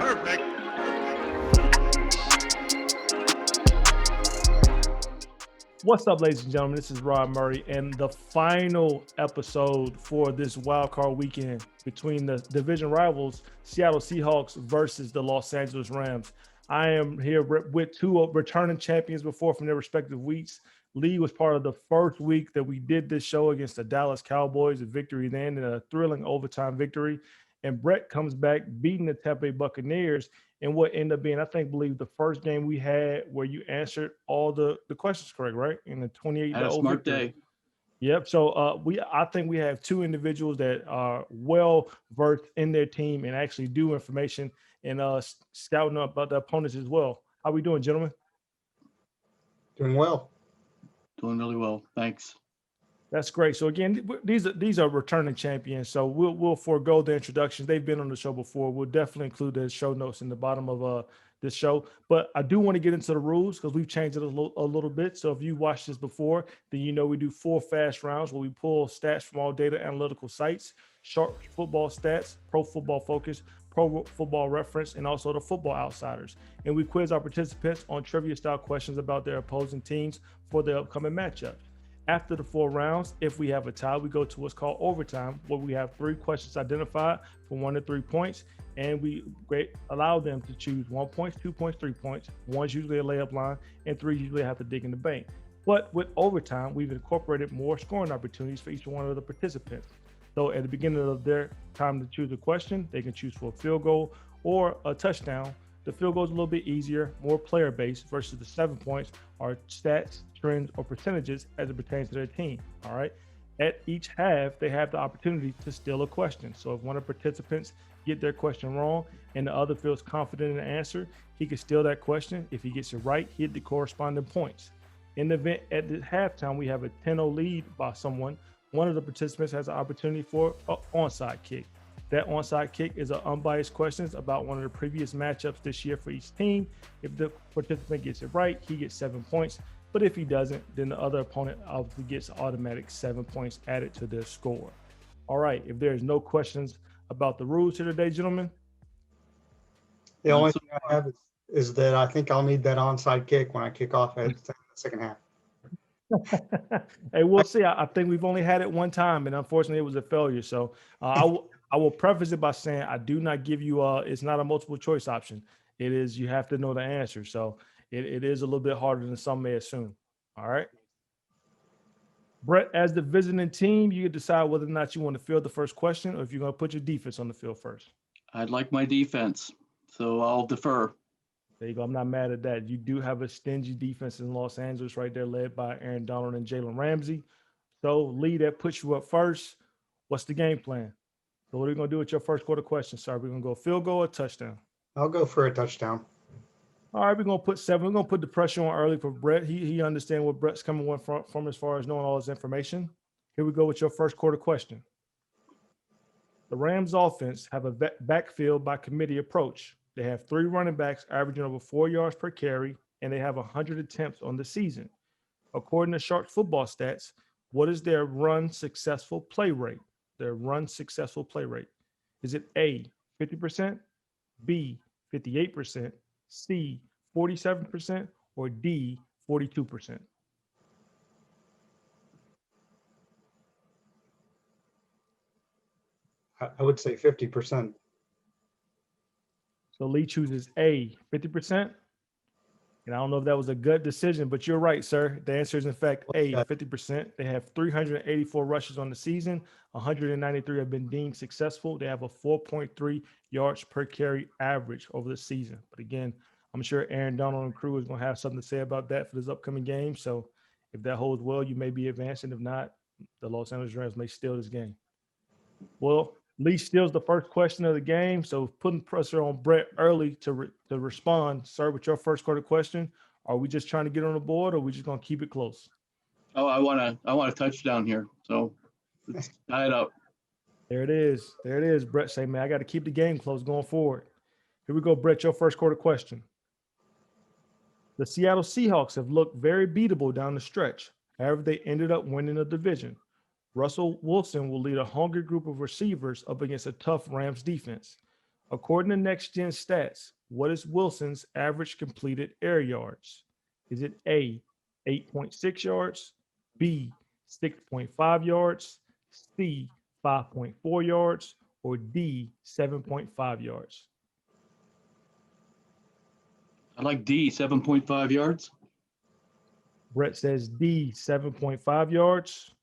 Perfect. What's up, ladies and gentlemen? This is Rod Murray, and the final episode for this wildcard weekend between the division rivals, Seattle Seahawks versus the Los Angeles Rams. I am here with two returning champions before from their respective weeks. Lee was part of the first week that we did this show against the Dallas Cowboys, a victory then, and a thrilling overtime victory. And Bret comes back beating the Tampa Bay Buccaneers in what ended up being, believe, the first game we had where you answered all the questions correct, right? In the 28-0 Had a smart victory. day. Yep. So I think we have two individuals that are well versed in their team and actually do information and scouting up about the opponents as well. How we doing, gentlemen? Doing well. Doing really well. Thanks. That's great. So again, these are returning champions. So we'll forego the introductions. They've been on the show before. We'll definitely include the show notes in the bottom of this show. But I do want to get into the rules because we've changed it a little bit. So if you watched this before, then you know we do 4 fast rounds where we pull stats from all data analytical sites, Sharp Football Stats, Pro Football Focus, Pro Football Reference, and also the Football Outsiders. And we quiz our participants on trivia-style questions about their opposing teams for the upcoming matchups. After the 4 rounds, if we have a tie, we go to what's called overtime, where we have 3 questions identified for 1 to 3 points, and we allow them to choose 1 point, 2 points, 3 points. 1's usually a layup line, and 3 usually have to dig in the bank. But with overtime, we've incorporated more scoring opportunities for each one of the participants. So at the beginning of their time to choose a question, they can choose for a field goal or a touchdown. The field goal is a little bit easier, more player-based versus the 7 points are stats, trends, or percentages as it pertains to their team, all right? At each half, they have the opportunity to steal a question. So if one of the participants get their question wrong and the other feels confident in the answer, he can steal that question. If he gets it right, he hit the corresponding points. In the event at the halftime, we have a 10-0 lead by someone. One of the participants has an opportunity for an onside kick. That onside kick is an unbiased questions about one of the previous matchups this year for each team. If the participant gets it right, he gets 7 points. But if he doesn't, then the other opponent obviously gets automatic 7 points added to their score. All right, if there's no questions about the rules here today, gentlemen. The only thing I have is that I think I'll need that onside kick when I kick off at the second half. Hey, we'll see. I think we've only had it one time, and unfortunately, it was a failure. So I will preface it by saying I do not give you it's not a multiple choice option. It is you have to know the answer. So it is a little bit harder than some may assume. All right. Bret, as the visiting team, you can decide whether or not you want to field the first question or if you're going to put your defense on the field first. I'd like my defense, so I'll defer. There you go. I'm not mad at that. You do have a stingy defense in Los Angeles right there, led by Aaron Donald and Jalen Ramsey. So, Lee, that puts you up first. What's the game plan? So what are you going to do with your first quarter question, sir? We're going to go field goal or touchdown? I'll go for a touchdown. All right, we're going to put 7. We're going to put the pressure on early for Bret. He understands what Bret's coming from as far as knowing all his information. Here we go with your first quarter question. The Rams offense have a backfield by committee approach. They have 3 running backs averaging over 4 yards per carry, and they have 100 attempts on the season. According to Sharp Football Stats, what is their run successful play rate? Their run successful play rate. Is it A, 50%, B, 58%, C, 47%, or D, 42%? I would say 50%. So Lee chooses A, 50%. And I don't know if that was a good decision, but you're right, sir. The answer is, in fact, A, 50%. They have 384 rushes on the season. 193 have been deemed successful. They have a 4.3 yards per carry average over the season. But again, I'm sure Aaron Donald and crew is going to have something to say about that for this upcoming game. So if that holds well, you may be advancing. If not, the Los Angeles Rams may steal this game. Well, Lee steals the first question of the game, so putting pressure on Bret early to respond. Sir, with your first quarter question, are we just trying to get on the board, or are we just going to keep it close? Oh, I want a touchdown here, so let's tie it up. There it is. There it is. Bret say, man, I got to keep the game close going forward. Here we go, Bret, your first quarter question. The Seattle Seahawks have looked very beatable down the stretch. However, they ended up winning the division. Russell Wilson will lead a hungry group of receivers up against a tough Rams defense. According to Next Gen Stats, what is Wilson's average completed air yards? Is it A, 8.6 yards, B, 6.5 yards, C, 5.4 yards, or D, 7.5 yards? I like D, 7.5 yards. Brett says D, 7.5 yards.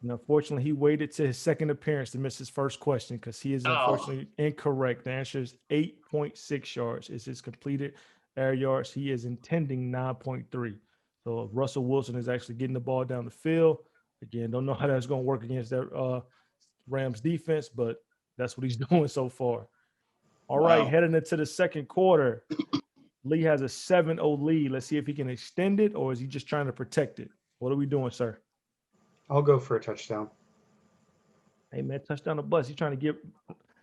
And unfortunately, he waited to his second appearance to miss his first question because he is unfortunately incorrect. The answer is 8.6 yards is his completed air yards. He is intending 9.3. So Russell Wilson is actually getting the ball down the field. Again, don't know how that's going to work against that Rams defense, but that's what he's doing so far. All right, Wow. heading into the second quarter, Lee has a 7-0 lead. Let's see if he can extend it or is he just trying to protect it? What are we doing, sir? I'll go for a touchdown. Hey, man, touchdown the bus. He's trying to get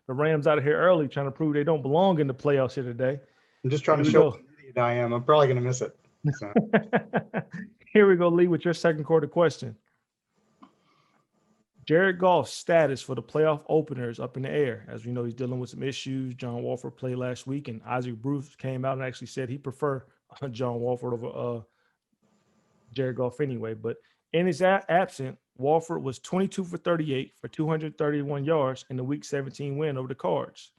the Rams out of here early, trying to prove they don't belong in the playoffs here today. I'm just trying Here to we show go. what an idiot I am. I'm probably going to miss it. So, Here we go, Lee, with your second quarter question. Jared Goff's status for the playoff opener is up in the air. As we know, he's dealing with some issues. John Wolford played last week, and Isaac Bruce came out and actually said he preferred John Wolford over Jared Goff anyway. But in his absence, Wolford was 22 for 38 for 231 yards in the Week 17 win over the Cards.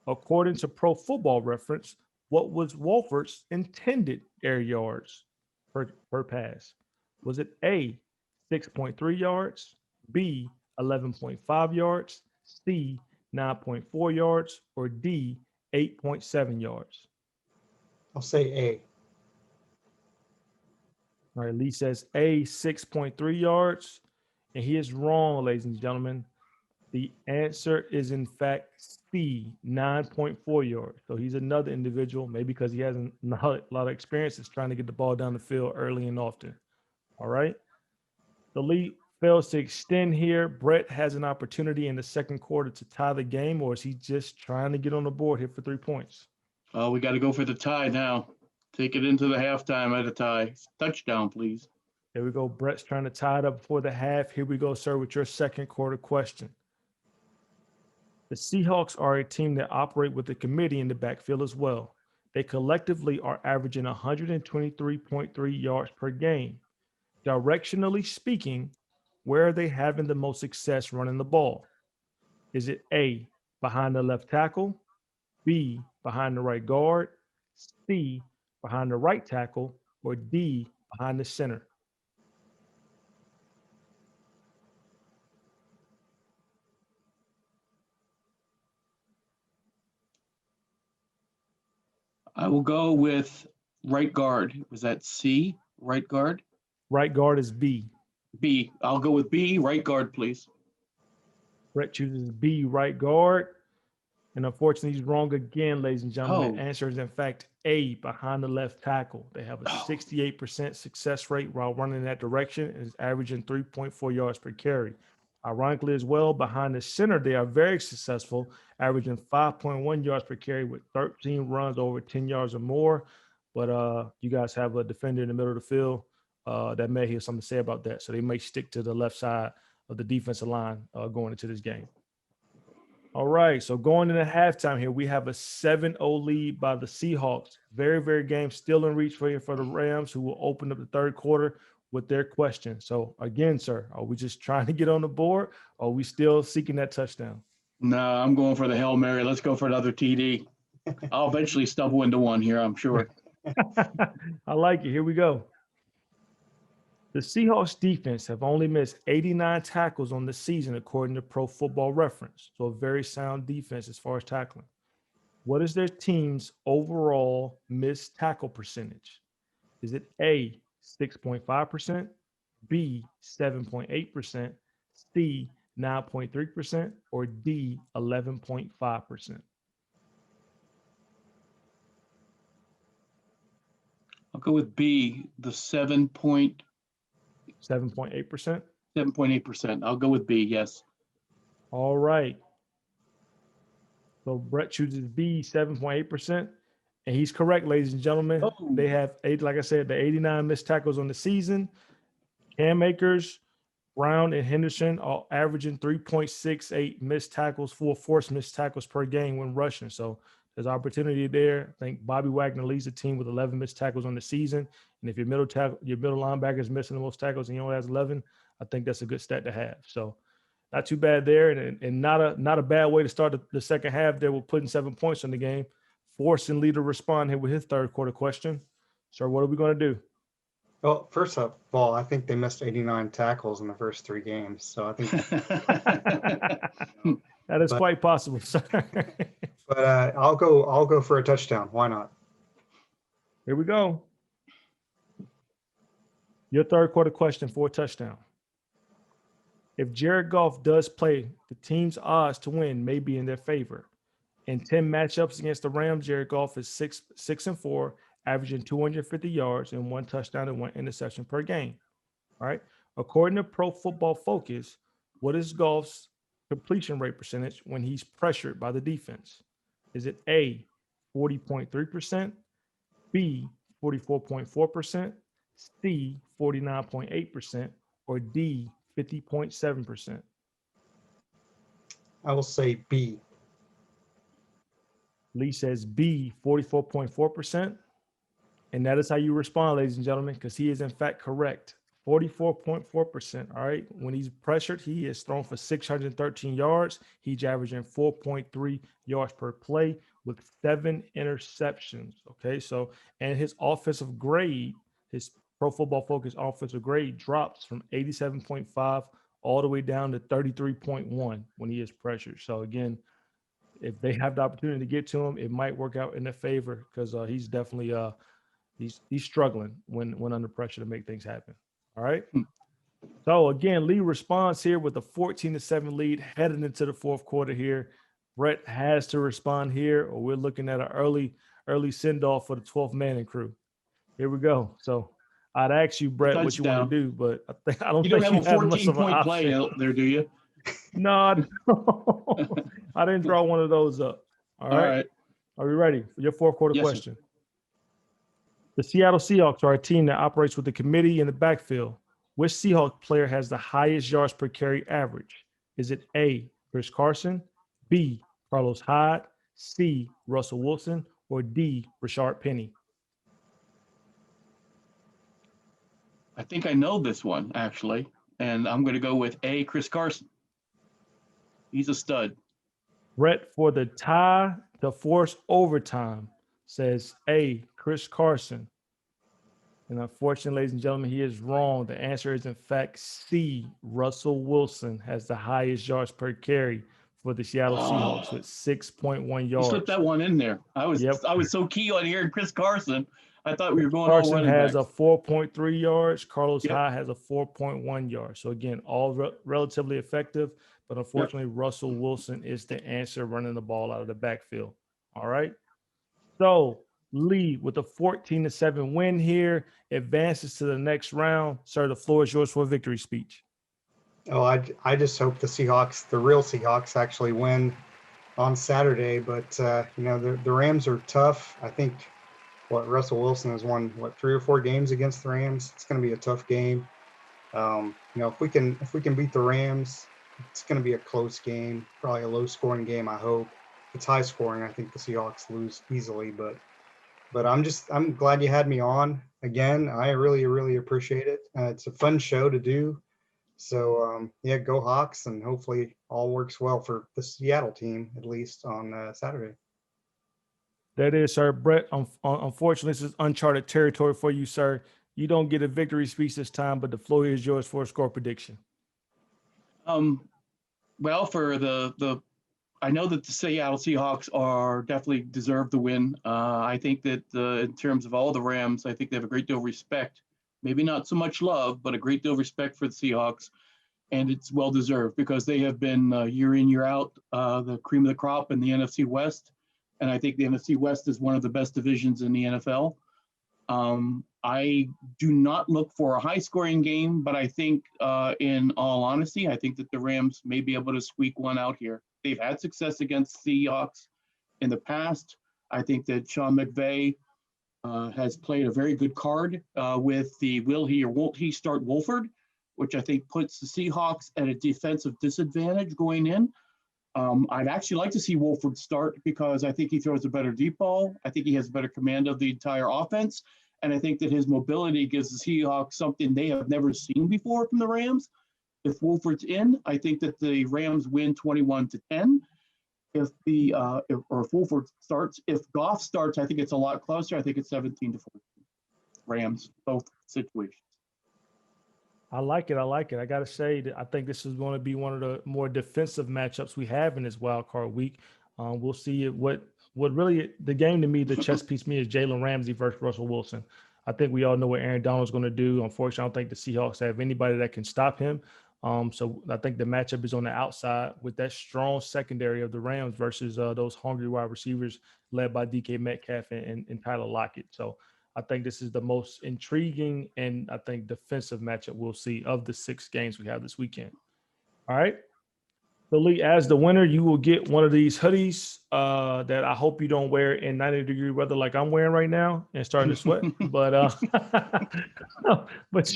According to Pro Football Reference, what was Wolford's intended air yards per pass? Was it A, 6.3 yards, B, 11.5 yards, C, 9.4 yards, or D, 8.7 yards? I'll say A. All right, Lee says A, 6.3 yards, and he is wrong, ladies and gentlemen. The answer is, in fact, C, 9.4 yards. So he's another individual, maybe because he hasn't a lot of experience, is trying to get the ball down the field early and often. All right. The Lee fails to extend here. Brett has an opportunity in the second quarter to tie the game, or is he just trying to get on the board here for 3 points? Oh, we got to go for the tie now. Take it into the halftime at a tie. Touchdown, please. There we go. Brett's trying to tie it up before the half. Here we go, sir, with your second quarter question. The Seahawks are a team that operate with a committee in the backfield as well. They collectively are averaging 123.3 yards per game. Directionally speaking, where are they having the most success running the ball? Is it A, behind the left tackle, B, behind the right guard, C, behind the right tackle, or D, behind the center? I will go with right guard. Was that C, right guard? Right guard is B. B. I'll go with B, right guard, please. Brett chooses B, right guard. And unfortunately, he's wrong again, ladies and gentlemen. The answer is, in fact, A, behind the left tackle. They have a 68% success rate while running in that direction and is averaging 3.4 yards per carry. Ironically, as well, behind the center, they are very successful, averaging 5.1 yards per carry with 13 runs over 10 yards or more. But you guys have a defender in the middle of the field that may have something to say about that. So they may stick to the left side of the defensive line going into this game. All right, so going into halftime here, we have a 7-0 lead by the Seahawks. Very, very game still in reach for the Rams, who will open up the third quarter with their question. So again, sir, are we just trying to get on the board, or are we still seeking that touchdown? No, I'm going for the Hail Mary. Let's go for another TD. I'll eventually stumble into one here, I'm sure. I like it. Here we go. The Seahawks defense have only missed 89 tackles on the season, according to Pro Football Reference. So a very sound defense as far as tackling. What is their team's overall missed tackle percentage? Is it A, 6.5%, B, 7.8%, C, 9.3%, or D, 11.5%? I'll go with B, the 7.8%. 7.8%. 7.8%. I'll go with B, yes. All right. So Brett chooses B, 7.8%. And he's correct, ladies and gentlemen. Oh. They have, like I said, the 89 missed tackles on the season. Cam Akers Brown and Henderson are averaging 3.68 missed tackles, forced missed tackles per game when rushing. So there's opportunity there. I think Bobby Wagner leads the team with 11 missed tackles on the season. And if your middle linebacker is missing the most tackles and he only has 11, I think that's a good stat to have. So not too bad there, and not a bad way to start the second half there with putting 7 points in the game. Forcing Lee to respond here with his third quarter question. Sir, what are we going to do? Well, first of all, I think they missed 89 tackles in the first 3 games. So I think that is quite possible, sir. but I'll go for a touchdown. Why not? Here we go. Your third quarter question for a touchdown. If Jared Goff does play, the team's odds to win may be in their favor. In 10 matchups against the Rams, Jared Goff is 6-4, averaging 250 yards and 1 touchdown and 1 interception per game. All right. According to Pro Football Focus, what is Goff's completion rate percentage when he's pressured by the defense? Is it A, 40.3%, B, 44.4%, C, 49.8%, or D, 50.7%? I will say B. Lee says B, 44.4%. And that is how you respond, ladies and gentlemen, because he is in fact correct. 44.4%. All right. When he's pressured, he is thrown for 613 yards. He's averaging 4.3 yards per play with 7 interceptions. Okay. So, and his offensive grade, his Pro Football Focus offensive grade drops from 87.5 all the way down to 33.1 when he is pressured. So again, if they have the opportunity to get to him, it might work out in their favor because he's definitely he's struggling when under pressure to make things happen. All right. So again, Lee responds here with a 14-7 lead heading into the fourth quarter here. Bret has to respond here, or we're looking at an early send-off for the 12th man and crew. Here we go. So I'd ask you, Bret, what you want to do, but I don't think you have a 14-point play out there, do you? No, I don't. I didn't draw one of those up. All right. Are we ready for your fourth quarter question? Sir. The Seattle Seahawks are a team that operates with a committee in the backfield. Which Seahawks player has the highest yards per carry average? Is it A, Chris Carson, B, Carlos Hyde, C, Russell Wilson, or D, Rashard Penny? I think I know this one, actually, and I'm going to go with A, Chris Carson. He's a stud. Bret, for the tie to force overtime, says A, Chris Carson. And unfortunately, ladies and gentlemen, he is wrong. The answer is, in fact, C, Russell Wilson has the highest yards per carry for the Seattle Seahawks with 6.1 yards. You slipped that one in there. I was so key on hearing Chris Carson. I thought we were going Carson all running has backs. a 4.3 yards. Carlos Hyde has a 4.1 yards. So again, all relatively effective, but unfortunately, Russell Wilson is the answer running the ball out of the backfield. All right. So Lee, with a 14-7 win here, advances to the next round. Sir, the floor is yours for a victory speech. Oh, I just hope the Seahawks, the real Seahawks, actually win on Saturday. But the Rams are tough. I think Russell Wilson has won 3 or 4 games against the Rams. It's going to be a tough game. If we can beat the Rams, it's going to be a close game, probably a low scoring game. I hope. If it's high scoring, I think the Seahawks lose easily. But I'm glad you had me on again. I really, really appreciate it. It's a fun show to do. So go Hawks, and hopefully all works well for the Seattle team, at least on Saturday. That is, sir. Bret, unfortunately, this is uncharted territory for you, sir. You don't get a victory speech this time, but the floor is yours for a score prediction. Well, for I know that the Seattle Seahawks are definitely deserve the win. I think that in terms of all the Rams, I think they have a great deal of respect. Maybe not so much love, but a great deal of respect for the Seahawks. And it's well deserved because they have been year in, year out, the cream of the crop in the NFC West. And I think the NFC West is one of the best divisions in the NFL. I do not look for a high-scoring game, but I think, in all honesty, I think that the Rams may be able to squeak one out here. They've had success against Seahawks in the past. I think that Sean McVay has played a very good card with the will he or won't he start Wolford, which I think puts the Seahawks at a defensive disadvantage going in. I'd actually like to see Wolford start because I think he throws a better deep ball. I think he has better command of the entire offense. And I think that his mobility gives the Seahawks something they have never seen before from the Rams. If Wolford's in, I think that the Rams win 21-10. If Wolford starts, if Goff starts, I think it's a lot closer. I think it's 17-14. Rams, both situations. I like it. I like it. I got to say that I think this is going to be one of the more defensive matchups we have in this wild card week. We'll see what really the game to me, the chess piece me is Jalen Ramsey versus Russell Wilson. I think we all know what Aaron Donald's going to do. Unfortunately, I don't think the Seahawks have anybody that can stop him. So I think the matchup is on the outside with that strong secondary of the Rams versus those hungry wide receivers led by DK Metcalf and Tyler Lockett. So I think this is the most intriguing and I think defensive matchup we'll see of the 6 games we have this weekend. All right. So Lee, as the winner, you will get one of these hoodies that I hope you don't wear in 90-degree weather like I'm wearing right now and starting to sweat. But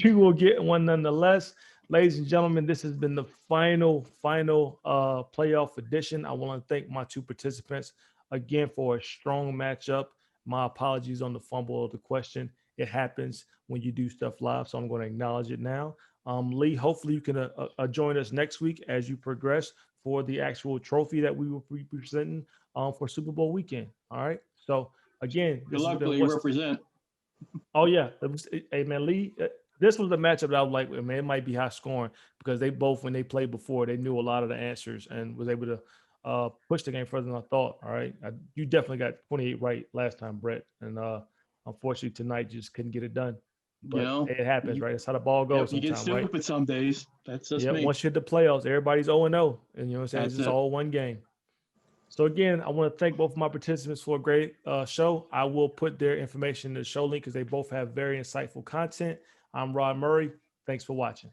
you will get one nonetheless. Ladies and gentlemen, this has been the final playoff edition. I want to thank my 2 participants again for a strong matchup. My apologies on the fumble of the question. It happens when you do stuff live, so I'm going to acknowledge it now. Lee, hopefully you can join us next week as you progress for the actual trophy that we will be presenting for Super Bowl weekend. All right. So again, Good luck, Lee. Represent. Oh yeah, hey man, Lee. This was the matchup that I was like, man, it might be high scoring because they both, when they played before, they knew a lot of the answers and was able to push the game further than I thought. All right. You definitely got 28 right last time, Bret. And unfortunately tonight you just couldn't get it done. But it happens, right? That's how the ball goes. You get stupid right? some days. That's just me. Once you hit the playoffs, everybody's 0-0. And you know what I'm saying? It's just all one game. So again, I want to thank both of my participants for a great show. I will put their information in the show link because they both have very insightful content. I'm Rod Murray. Thanks for watching.